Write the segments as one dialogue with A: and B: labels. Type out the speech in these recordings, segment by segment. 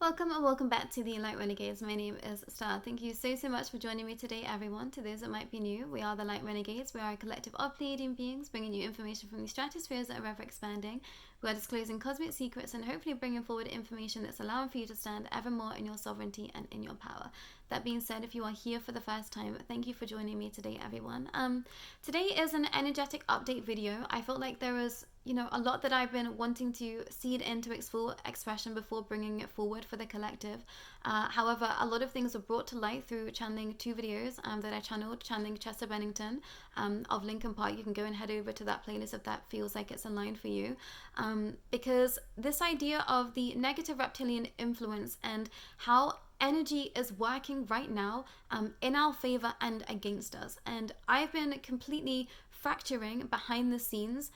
A: Welcome and welcome back to the Light Renegades. My name is Starr. Thank you so much for joining me today, everyone. To those that might be new, we are the Light Renegades. We are a collective of Pleiadian beings, bringing you information from the stratospheres that are ever expanding. We are disclosing cosmic secrets and hopefully bringing forward information that's allowing for you to stand ever more in your sovereignty and in your power. That being said, if you are here for the first time, thank you for joining me today, everyone. Today is an energetic update video. I felt like there was a lot that I've been wanting to seed into its full expression before bringing it forward for the collective. However, a lot of things were brought to light through channeling two videos that I channeled, channeling Chester Bennington of Lincoln Park. You can go and head over to that playlist if that feels like it's aligned for you. Because this idea of the negative reptilian influence and how energy is working right now in our favor and against us. And I've been completely fracturing behind the scenes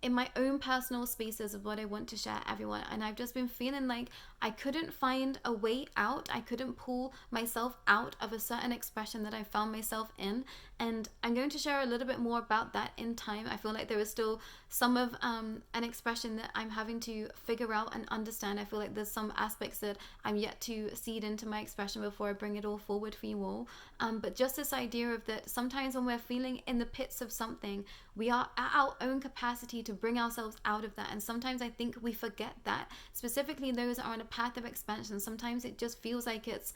A: in my own personal spaces of what I want to share everyone. And I've just been feeling like I couldn't find a way out. I couldn't pull myself out of a certain expression that I found myself in. And I'm going to share a little bit more about that in time. I feel like there is still some of an expression that I'm having to figure out and understand. I feel like there's some aspects that I'm yet to seed into my expression before I bring it all forward for you all. But just this idea of that sometimes when we're feeling in the pits of something, we are at our own capacity to bring ourselves out of that. And sometimes I think we forget that, specifically those that are on a path of expansion. Sometimes it just feels like it's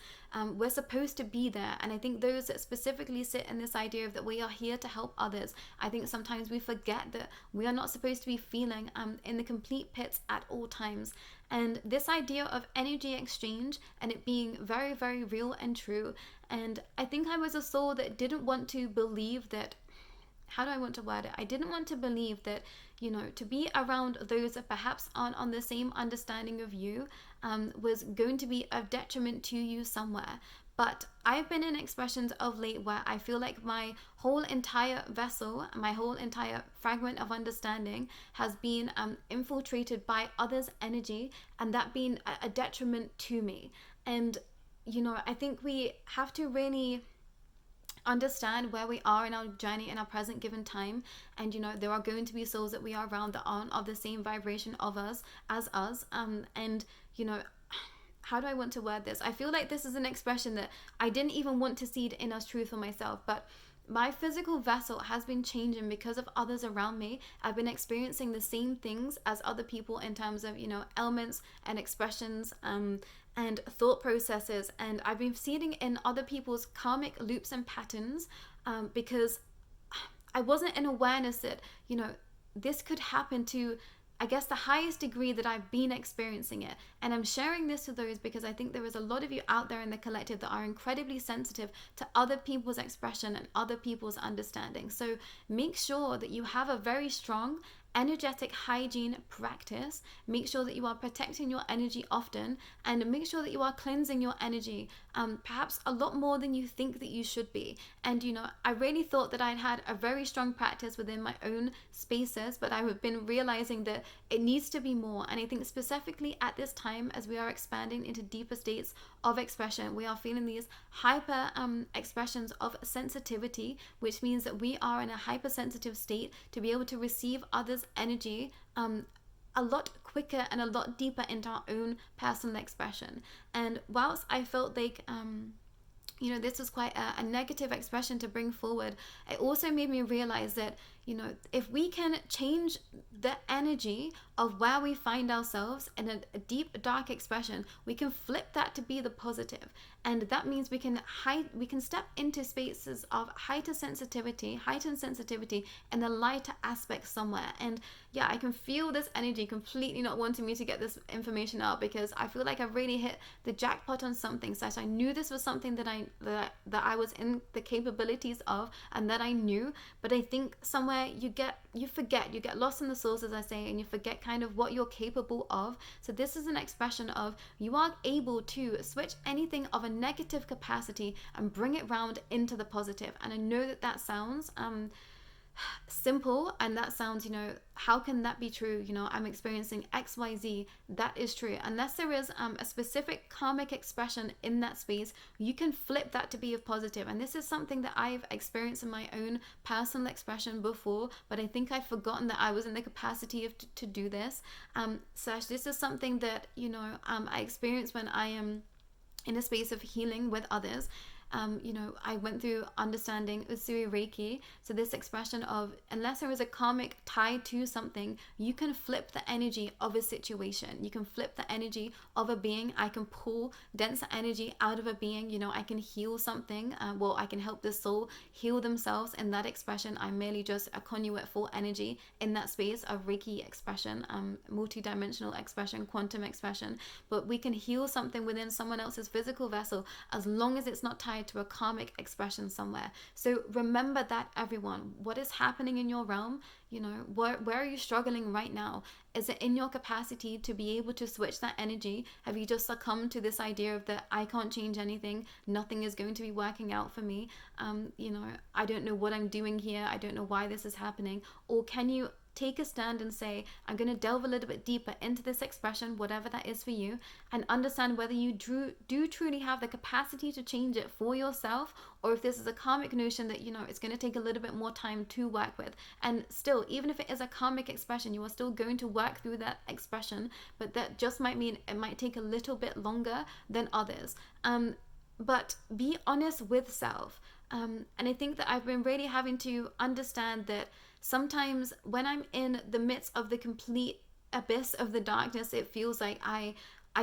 A: we're supposed to be there. And I think those that specifically sit in this idea of that we are here to help others, I think sometimes we forget that we are not supposed to be feeling in the complete pits at all times. And this idea of energy exchange and it being very, very real and true. And I think I was a soul that didn't want to believe that, how do I want to word it? I didn't want to believe that, to be around those that perhaps aren't on the same understanding of you was going to be of detriment to you somewhere. But I've been in expressions of late where I feel like my whole entire vessel, my whole entire fragment of understanding has been infiltrated by others' energy, and that being a detriment to me. And, I think we have to really understand where we are in our journey in our present given time. And there are going to be souls that we are around that aren't of the same vibration of us as us. And how do I want to word this? I feel like this is an expression that I didn't even want to seed in as truth for myself, but my physical vessel has been changing because of others around me. I've been experiencing the same things as other people in terms of, elements and expressions and thought processes. And I've been seeding in other people's karmic loops and patterns because I wasn't in awareness that, this could happen to, I guess, the highest degree that I've been experiencing it. And I'm sharing this with those because I think there is a lot of you out there in the collective that are incredibly sensitive to other people's expression and other people's understanding. So make sure that you have a very strong energetic hygiene practice. Make sure that you are protecting your energy often, and make sure that you are cleansing your energy perhaps a lot more than you think that you should be. And I really thought that I'd had a very strong practice within my own spaces, but I've been realizing that it needs to be more. And I think specifically at this time, as we are expanding into deeper states of expression, we are feeling these hyper expressions of sensitivity, which means that we are in a hypersensitive state to be able to receive others' energy a lot quicker and a lot deeper into our own personal expression. And whilst I felt like this was quite a negative expression to bring forward, it also made me realize that if we can change the energy of where we find ourselves in a deep dark expression, we can flip that to be the positive. And that means we can step into spaces of heightened sensitivity and the lighter aspect somewhere. And yeah, I can feel this energy completely not wanting me to get this information out, because I feel like I've really hit the jackpot on something. So I knew this was something that I was in the capabilities of and that I knew. But I think somewhere you get lost in the source, as I say, and you forget kind of what you're capable of. So this is an expression of you are able to switch anything of a negative capacity and bring it round into the positive. And I know that sounds simple, and that sounds, how can that be true? I'm experiencing XYZ. That is true. Unless there is a specific karmic expression in that space, you can flip that to be a positive. And this is something that I've experienced in my own personal expression before, but I think I've forgotten that I was in the capacity to do this. This is something that, I experience when I am in a space of healing with others. I went through understanding Usui Reiki. So this expression of, unless there is a karmic tie to something, you can flip the energy of a situation. You can flip the energy of a being. I can pull denser energy out of a being. I can heal something. I can help the soul heal themselves. In that expression, I'm merely just a conduit for energy in that space of Reiki expression, multi-dimensional expression, quantum expression. But we can heal something within someone else's physical vessel as long as it's not tied to a karmic expression somewhere. So remember that, everyone. What is happening in your realm? Where are you struggling right now? Is it in your capacity to be able to switch that energy? Have you just succumbed to this idea of that I can't change anything, nothing is going to be working out for me, I don't know what I'm doing here, I don't know why this is happening? Or can you take a stand and say, I'm going to delve a little bit deeper into this expression, whatever that is for you, and understand whether you do truly have the capacity to change it for yourself, or if this is a karmic notion that, it's going to take a little bit more time to work with. And still, even if it is a karmic expression, you are still going to work through that expression, but that just might mean it might take a little bit longer than others. But be honest with self. And I think that I've been really having to understand that sometimes when I'm in the midst of the complete abyss of the darkness, it feels like I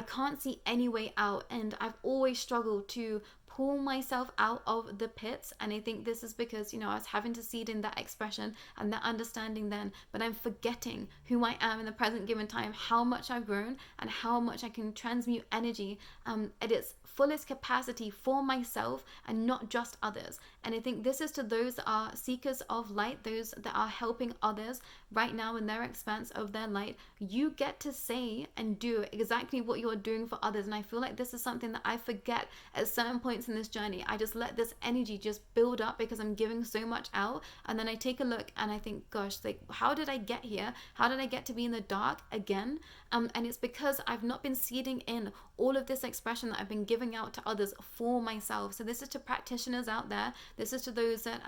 A: can't see any way out, and I've always struggled to pull myself out of the pits. And I think this is because, I was having to seed in that expression and that understanding then, but I'm forgetting who I am in the present given time, how much I've grown and how much I can transmute energy at its fullest capacity for myself and not just others. And I think this is to those that are seekers of light, those that are helping others right now in their expanse of their light. You get to say and do exactly what you're doing for others. And I feel like this is something that I forget at certain points in this journey. I just let this energy just build up because I'm giving so much out, and then I take a look and I think, gosh, like, how did I get here? How did I get to be in the dark again? And it's because I've not been seeding in all of this expression that I've been giving out to others for myself. So this is to practitioners out there. This is to those that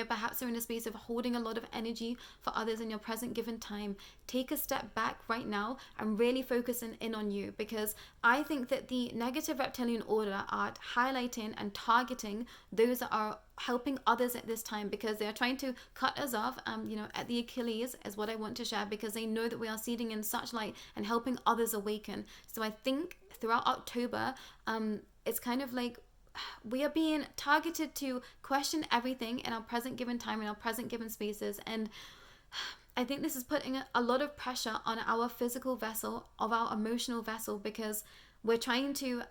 A: perhaps are in a space of holding a lot of energy for others in your present given time. Take a step back right now and really focus in on you, because I think that the negative reptilian order are highlighting and targeting those that are helping others at this time, because they're trying to cut us off, at the Achilles is what I want to share, because they know that we are seeding in such light and helping others awaken. So I think throughout October, it's kind of like we are being targeted to question everything in our present given time, in our present given spaces. And I think this is putting a lot of pressure on our physical vessel, of our emotional vessel, because we're trying to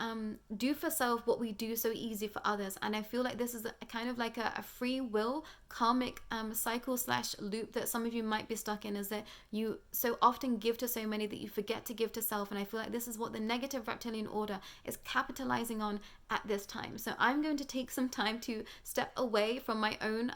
A: do for self what we do so easy for others. And I feel like this is a kind of like a free will karmic cycle / loop that some of you might be stuck in, is that you so often give to so many that you forget to give to self. And I feel like this is what the negative reptilian order is capitalizing on at this time. So I'm going to take some time to step away from my own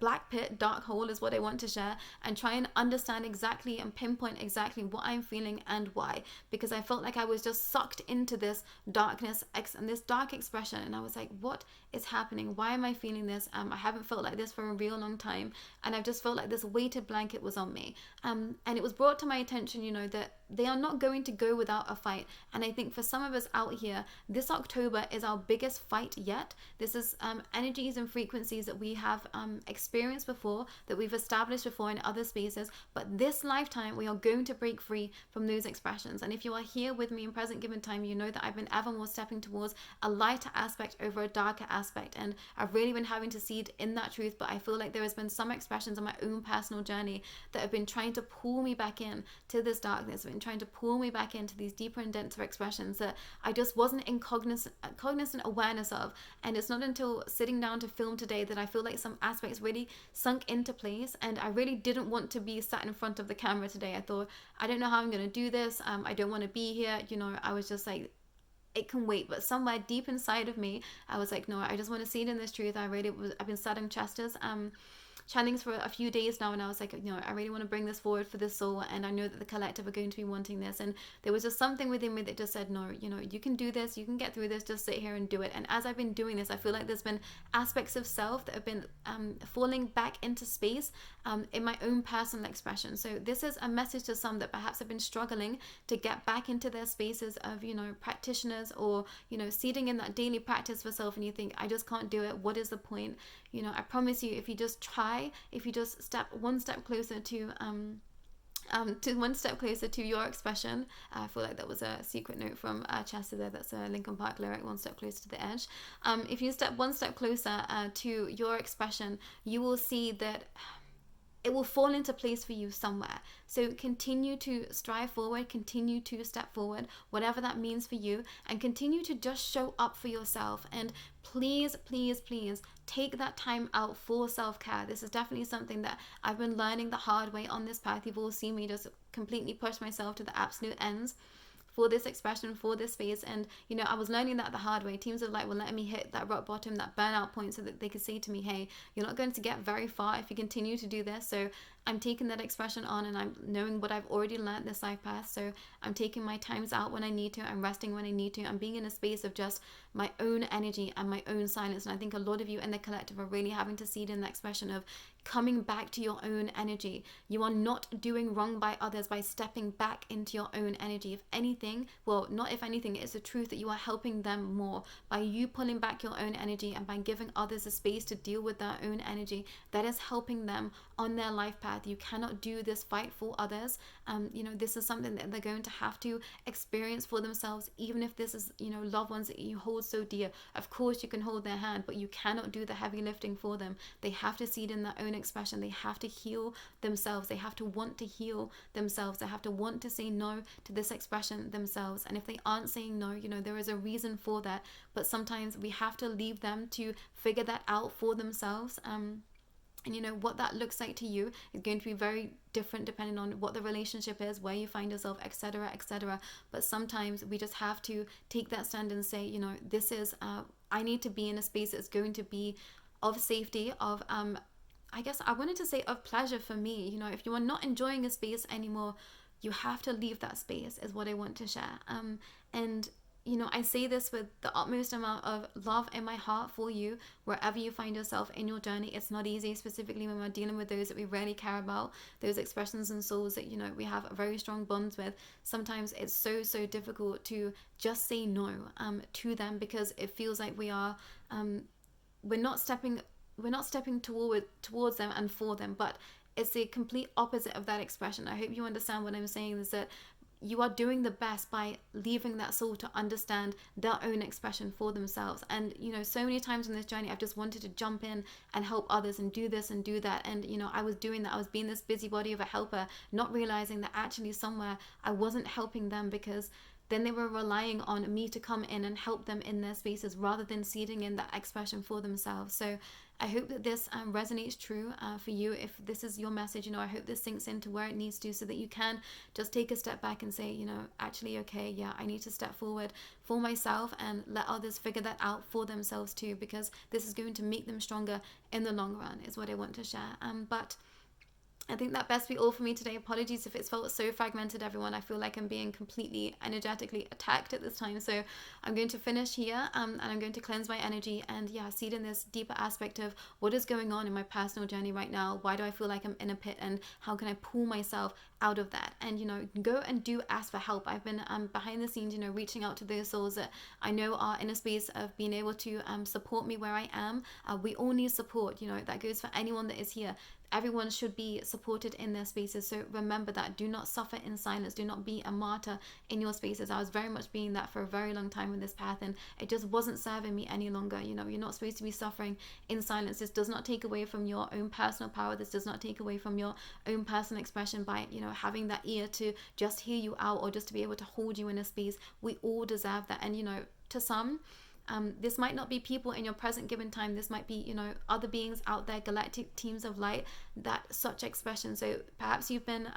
A: black pit, dark hole is what I want to share, and try and understand exactly and pinpoint exactly what I'm feeling and why, because I felt like I was just sucked into this darkness and this dark expression, and I was like, what is happening? Why am I feeling this? I haven't felt like this for a real long time, and I've just felt like this weighted blanket was on me, and it was brought to my attention, that they are not going to go without a fight. And I think for some of us out here, this October is our biggest fight yet. This is energies and frequencies that we have experienced before, that we've established before in other spaces, but this lifetime we are going to break free from those expressions. And if you are here with me in present given time, you know that I've been ever more stepping towards a lighter aspect over a darker aspect, and I've really been having to seed in that truth. But I feel like there has been some expressions on my own personal journey that have been trying to pull me back in to this darkness, have been trying to pull me back into these deeper and denser expressions that I just wasn't in cognizant awareness of. And it's not until sitting down to film today that I feel like some aspects really sunk into place, and I really didn't want to be sat in front of the camera today. I thought, I don't know how I'm going to do this, I don't want to be here, I was just like, it can wait. But somewhere deep inside of me, I was like, no, I just want to see it in this truth. I've been studying Chester's channelings for a few days now, and I was like, I really want to bring this forward for the soul, and I know that the collective are going to be wanting this. And there was just something within me that just said, no, you can do this, you can get through this, just sit here and do it. And as I've been doing this, I feel like there's been aspects of self that have been falling back into space in my own personal expression. So this is a message to some that perhaps have been struggling to get back into their spaces of practitioners, or seating in that daily practice for self, and you think, I just can't do it, what is the point? I promise you, if you just try, if you just step one step closer to one step closer to your expression. I feel like that was a secret note from Chester there. That's a Linkin Park lyric, one step closer to the edge. If you step one step closer to your expression, you will see that it will fall into place for you somewhere. So continue to strive forward, continue to step forward, whatever that means for you, and continue to just show up for yourself. And please, please, please take that time out for self-care. This is definitely something that I've been learning the hard way on this path. You've all seen me just completely push myself to the absolute ends for this expression, for this space. And I was learning that the hard way. Teams of light were letting me hit that rock bottom, that burnout point, so that they could say to me, hey, you're not going to get very far if you continue to do this. So I'm taking that expression on, and I'm knowing what I've already learned this life path. So I'm taking my times out when I need to. I'm resting when I need to. I'm being in a space of just my own energy and my own silence. And I think a lot of you in the collective are really having to see it in the expression of coming back to your own energy. You are not doing wrong by others by stepping back into your own energy. If anything, well, not if anything, it's the truth that you are helping them more by you pulling back your own energy and by giving others a space to deal with their own energy. That is helping them on their life path. You cannot do this fight for others. This is something that they're going to have to experience for themselves, even if this is, loved ones that you hold so dear. Of course, you can hold their hand, but you cannot do the heavy lifting for them. They have to see it in their own expression. They have to heal themselves. They have to want to heal themselves. They have to want to say no to this expression themselves. And if they aren't saying no, there is a reason for that. But sometimes we have to leave them to figure that out for themselves. And what that looks like to you is going to be very different depending on what the relationship is, where you find yourself, etc., etc. But sometimes we just have to take that stand and say, this is, I need to be in a space that's going to be of safety, of, I guess I wanted to say of pleasure for me. If you are not enjoying a space anymore, you have to leave that space, is what I want to share. And I say this with the utmost amount of love in my heart for you, wherever you find yourself in your journey. It's not easy, specifically when we're dealing with those that we really care about, those expressions and souls that, we have very strong bonds with. Sometimes it's so, so difficult to just say no to them, because it feels like we are, we're not stepping towards them and for them. But it's the complete opposite of that expression. I hope you understand what I'm saying, is that you are doing the best by leaving that soul to understand their own expression for themselves. And so many times on this journey, I've just wanted to jump in and help others and do this and do that. And I was doing that. I was being this busybody of a helper, not realizing that actually somewhere I wasn't helping them, because then they were relying on me to come in and help them in their spaces rather than seeding in that expression for themselves. So I hope that this resonates true for you. If this is your message, I hope this sinks into where it needs to, so that you can just take a step back and say, actually, okay, yeah, I need to step forward for myself and let others figure that out for themselves too, because this is going to make them stronger in the long run, is what I want to share. But I think that best be all for me today. Apologies if it's felt so fragmented, everyone. I feel like I'm being completely energetically attacked at this time. So I'm going to finish here and I'm going to cleanse my energy and seed in this deeper aspect of what is going on in my personal journey right now. Why do I feel like I'm in a pit, and how can I pull myself out of that? And go and do ask for help. I've been behind the scenes, reaching out to those souls that I know are in a space of being able to support me where I am. We all need support. That goes for anyone that is here. Everyone should be supported in their spaces. So remember that. Do not suffer in silence. Do not be a martyr in your spaces. I was very much being that for a very long time in this path, and it just wasn't serving me any longer. You're not supposed to be suffering in silence. This does not take away from your own personal power. This does not take away from your own personal expression by, having that ear to just hear you out, or just to be able to hold you in a space. We all deserve that. And, to some, this might not be people in your present given time. This might be, other beings out there, galactic teams of light, that such expression. So perhaps you've been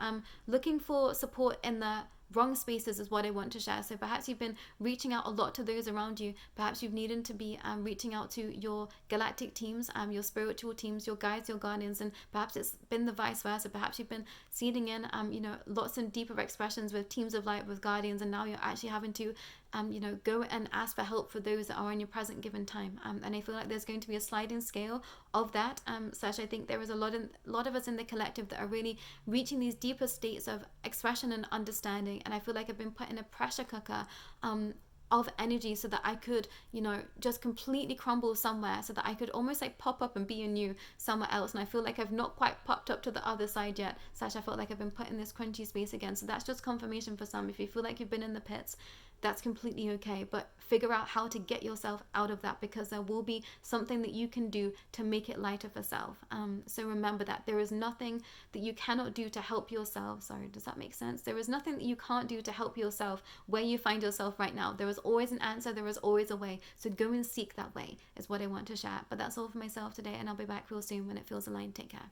A: looking for support in the wrong spaces is what I want to share. So perhaps you've been reaching out a lot to those around you. Perhaps you've needed to be reaching out to your galactic teams, your spiritual teams, your guides, your guardians, and perhaps it's been the vice versa. Perhaps you've been seeding in, lots of deeper expressions with teams of light, with guardians, and now you're actually having to go and ask for help for those that are in your present given time. And I feel like there's going to be a sliding scale of that. Such I think there is a lot of us in the collective that are really reaching these deeper states of expression and understanding. And I feel like I've been put in a pressure cooker of energy so that I could, just completely crumble somewhere, so that I could almost like pop up and be anew somewhere else. And I feel like I've not quite popped up to the other side yet. Such I felt like I've been put in this crunchy space again. So that's just confirmation for some. If you feel like you've been in the pits, that's completely okay, but figure out how to get yourself out of that, because there will be something that you can do to make it lighter for self. So remember that there is nothing that you cannot do to help yourself. Sorry, does that make sense? There is nothing that you can't do to help yourself where you find yourself right now. There is always an answer, there is always a way. So go and seek that way is what I want to share. But that's all for myself today, and I'll be back real soon when it feels aligned. Take care.